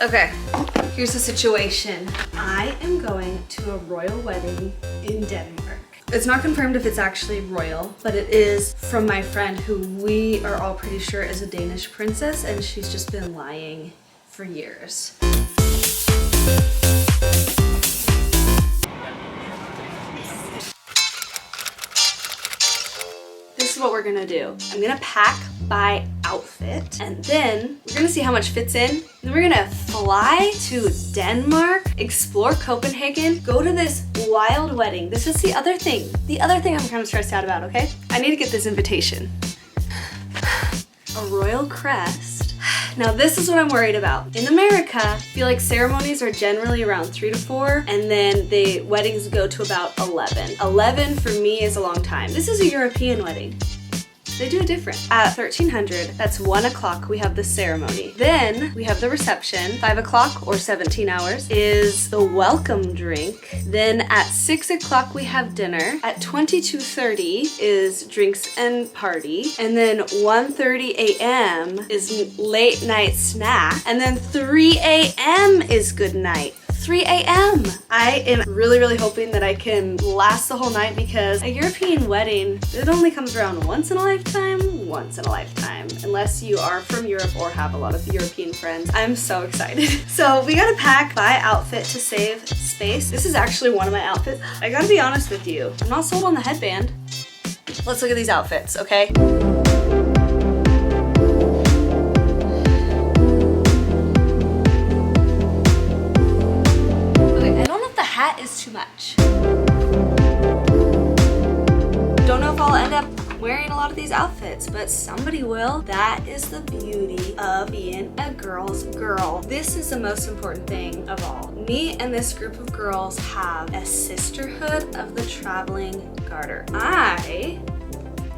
Okay, here's the situation. I am going to a royal wedding in Denmark. It's not confirmed if it's actually royal, but it is from my friend who we are all pretty sure is a Danish princess, and she's just been lying for years. This is what we're gonna do. I'm gonna pack by outfit, and then we're gonna see how much fits in. Then we're gonna fly to Denmark, explore Copenhagen, go to this wild wedding. This is the other thing. The other thing I'm kind of stressed out about, okay? I need to get this invitation. A royal crest. Now this is what I'm worried about. In America, I feel like ceremonies are generally around 3 to 4, and then the weddings go to about 11. 11 for me is a long time. This is a European wedding. They do it different. At 1300, that's 1 o'clock, we have the ceremony. Then we have the reception. 5 o'clock or 17 hours is the welcome drink. Then at 6 o'clock we have dinner. At 22:30 is drinks and party. And then 1:30 a.m. is late night snack. And then 3 a.m. is good night. 3 a.m. I am really hoping that I can last the whole night, because a European wedding, it only comes around once in a lifetime, unless you are from Europe or have a lot of European friends. I'm so excited. So we gotta pack by outfit to save space. This is actually one of my outfits. I gotta be honest with you, I'm not sold on the headband. Let's look at these outfits, okay? Hat is too much. Don't know if I'll end up wearing a lot of these outfits, but somebody will. That is the beauty of being a girl's girl. This is the most important thing of all. Me and this group of girls have a sisterhood of the traveling garter. I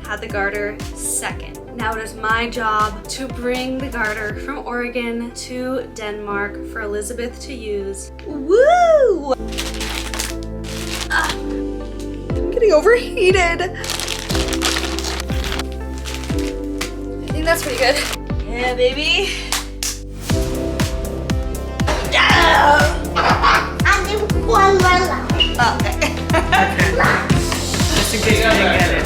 had the garter second. Now it is my job to bring the garter from Oregon to Denmark for Elizabeth to use. Woo! I'm getting overheated. I think that's pretty good. Yeah, baby. I need one more lap. Oh, okay. Just in case you didn't get it.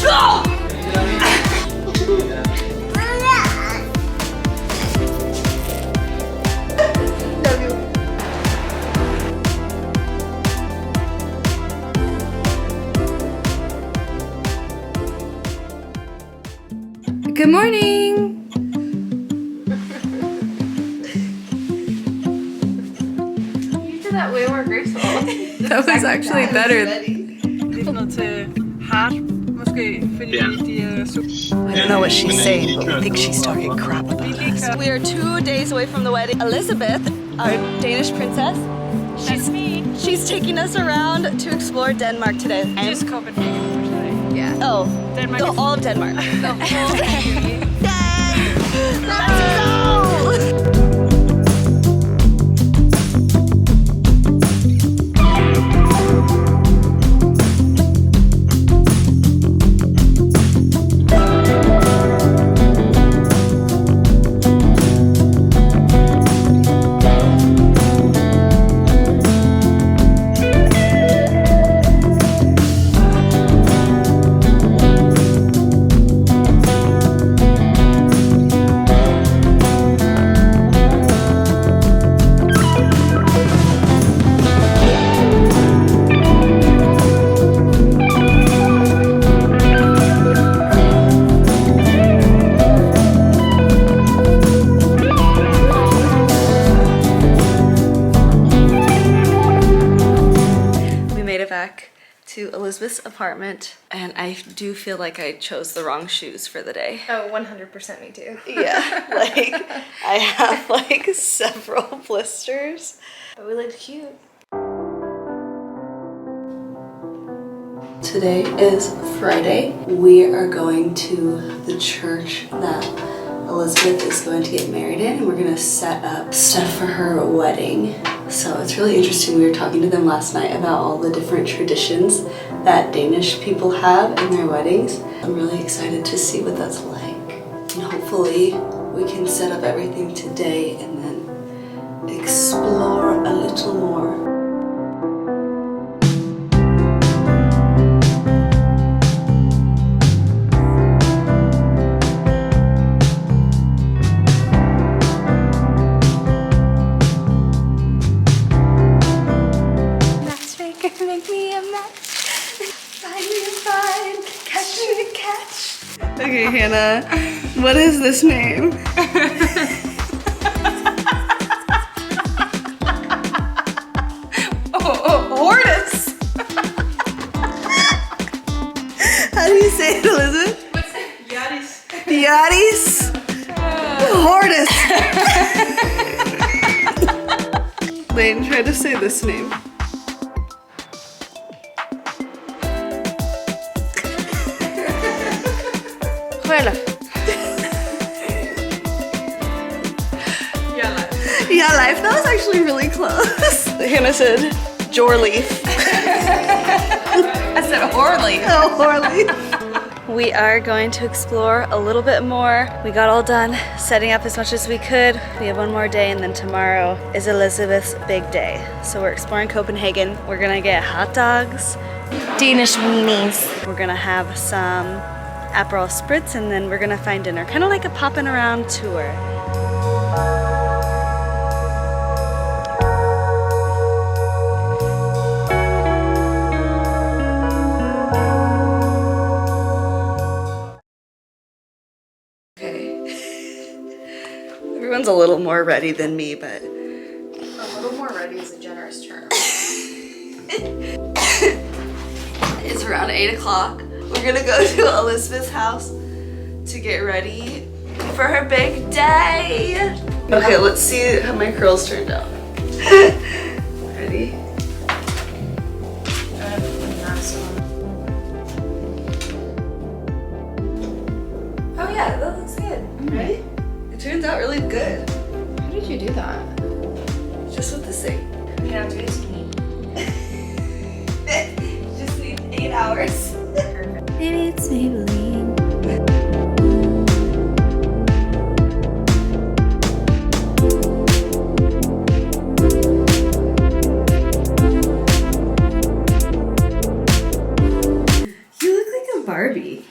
Oh! Good morning. You did that way more graceful. That was actually better. Lidt noget til hard, måske, fordi de er I don't know what she's saying, but we think she's talking crap about us. We are 2 days away from the wedding. Elizabeth, our Danish princess, she's taking us around to explore Denmark today. Just Copenhagen, unfortunately. Yeah. Oh, Denmark is all of Denmark. the whole beauty. Let's go! Back to Elizabeth's apartment, and I do feel like I chose the wrong shoes for the day. Oh, 100% me too. Yeah, like I have like several blisters, but we look cute. Today is Friday. We are going to the church that Elizabeth is going to get married in, and we're gonna set up stuff for her wedding. So it's really interesting. We were talking to them last night about all the different traditions that Danish people have in their weddings. I'm really excited to see what that's like. And hopefully we can set up everything today and then explore a little more. Matchmaker, make me a match. Find me a find, catch me a catch. Okay, Hannah, what is this name? Hortus! How do you say it, Elizabeth? Yaris. Yaris? Hortus. Lane, try to say this name. Juela. Yeah, life. That was actually really close. Hannah said Jorleaf. I said Horley. Oh, Horley. We are going to explore a little bit more. We got all done setting up as much as we could. We have one more day and then tomorrow is Elizabeth's big day. So we're exploring Copenhagen. We're gonna get hot dogs. Danish weenies. We're gonna have some Aperol Spritz and then we're gonna find dinner. Kind of like a popping around tour. Everyone's a little more ready than me, but... A little more ready is a generous term. It's around 8 o'clock. We're gonna go to Elizabeth's house to get ready for her big day. Okay, let's see how my curls turned out. Ready? Oh yeah, that looks good. Right? It turns out really good. How did you do that? Just with the sink. Yeah, just me. Just need 8 hours. Maybe it's Maybelline. You look like a Barbie.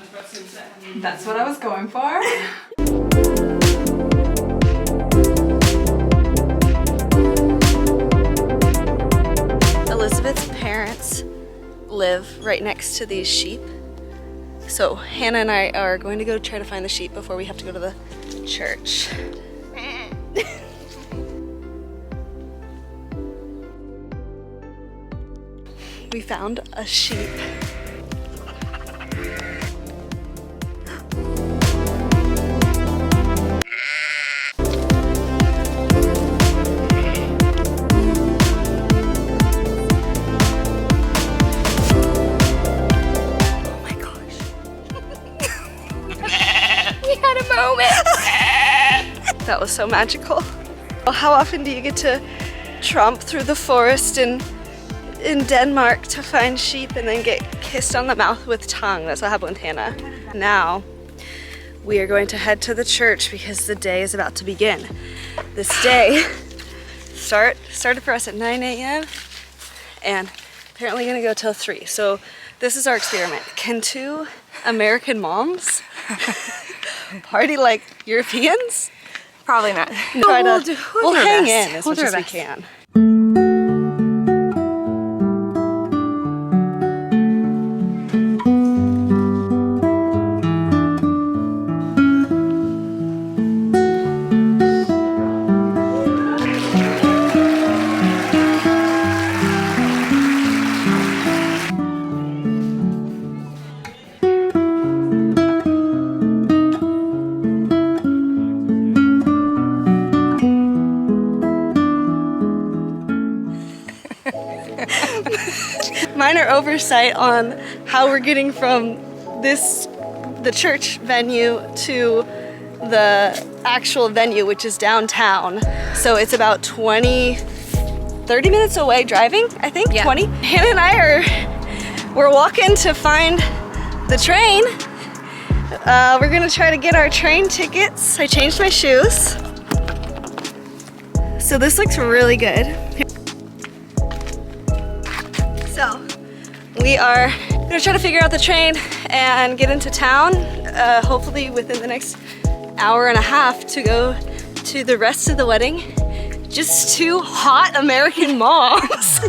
That's what I was going for. Elizabeth's parents live right next to these sheep. So Hannah and I are going to go try to find the sheep before we have to go to the church. We found a sheep. That was so magical. How often do you get to tromp through the forest in Denmark to find sheep and then get kissed on the mouth with tongue? That's what happened with Hannah. Now, we are going to head to the church because the day is about to begin. This day started for us at 9 a.m. and apparently gonna go till 3. So this is our experiment. Can 2 American moms party like Europeans? Probably not. We'll hang in as much as we can. Minor oversight on how we're getting from the church venue to the actual venue, which is downtown. So it's about 30 minutes away driving, I think, yeah. 20. Hannah and I we're walking to find the train. We're gonna try to get our train tickets. I changed my shoes. So this looks really good. So we are gonna try to figure out the train and get into town, hopefully within the next hour and a half to go to the rest of the wedding. Just two hot American moms.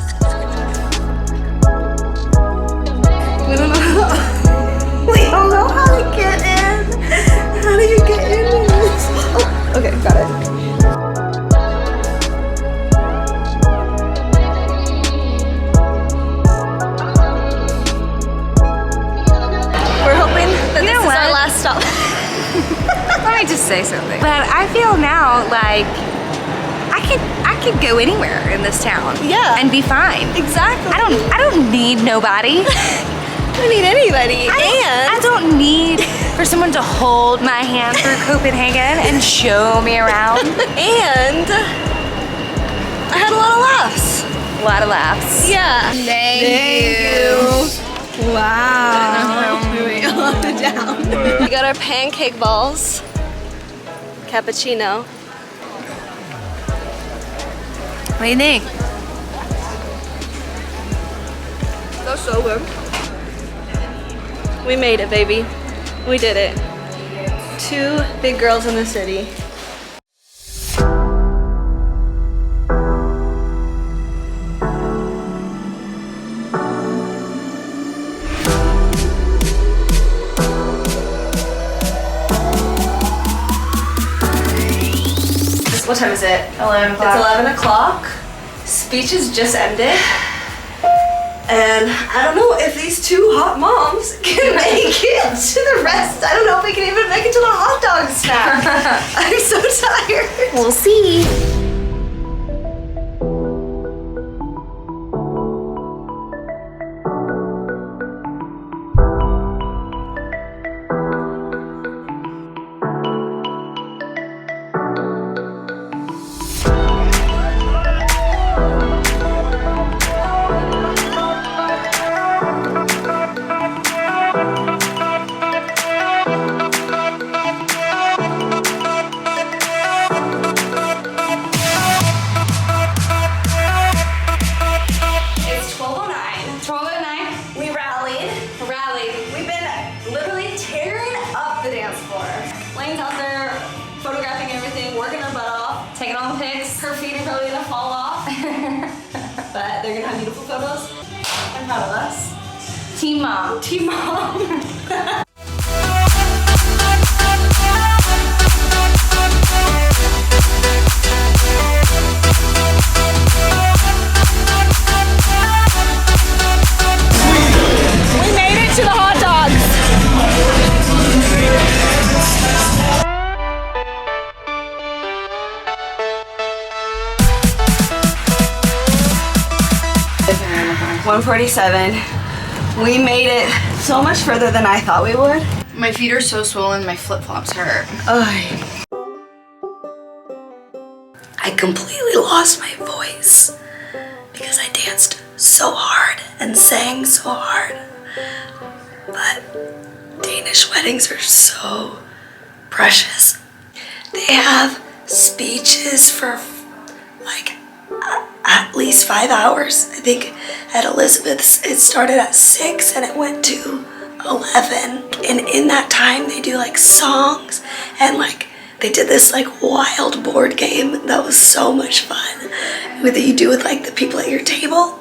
We don't know how to get in. How do you get in? Oh, okay, got it. We're hoping that this is our last stop. Let me just say something. But I feel now like I could go anywhere in this town. Yeah. And be fine. Exactly. I don't need nobody. I don't need anybody. I don't need for someone to hold my hand through Copenhagen and show me around. And I had a lot of laughs. A lot of laughs. Yeah. Thank you. Wow. We got our pancake balls. Cappuccino. What do you think? That's so good. We made it, baby. We did it. Two big girls in the city. What time is it? 11 o'clock. It's 11 o'clock. Speeches just ended. And I don't know if these two hot moms can make it to the rest. I don't know if we can even make it to the hot dog snack. I'm so tired. We'll see. Taking all the pics. Her feet are probably gonna fall off. But they're gonna have beautiful photos. I'm proud of us. Team mom. Team mom. We made it to the hot dogs. 1:47. We made it so much further than I thought we would. My feet are so swollen, my flip-flops hurt. I completely lost my voice because I danced so hard and sang so hard. But Danish weddings are so precious. They have speeches for like at least 5 hours. I think at Elizabeth's it started at 6 and it went to 11. And in that time they do like songs and like they did this like wild board game that was so much fun that you do with like the people at your table.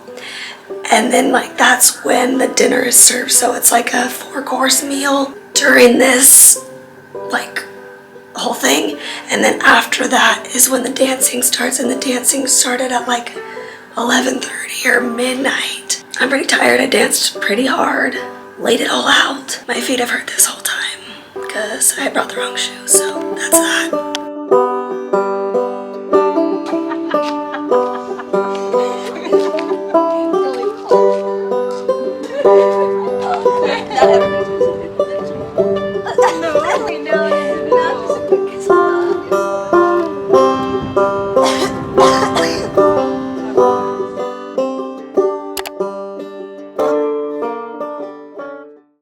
And then like that's when the dinner is served. So it's like a 4-course meal during this like whole thing. And then after that is when the dancing starts, and the dancing started at like 11:30 or midnight. I'm pretty tired. I danced pretty hard, laid it all out. My feet have hurt this whole time because I brought the wrong shoes, so that's that.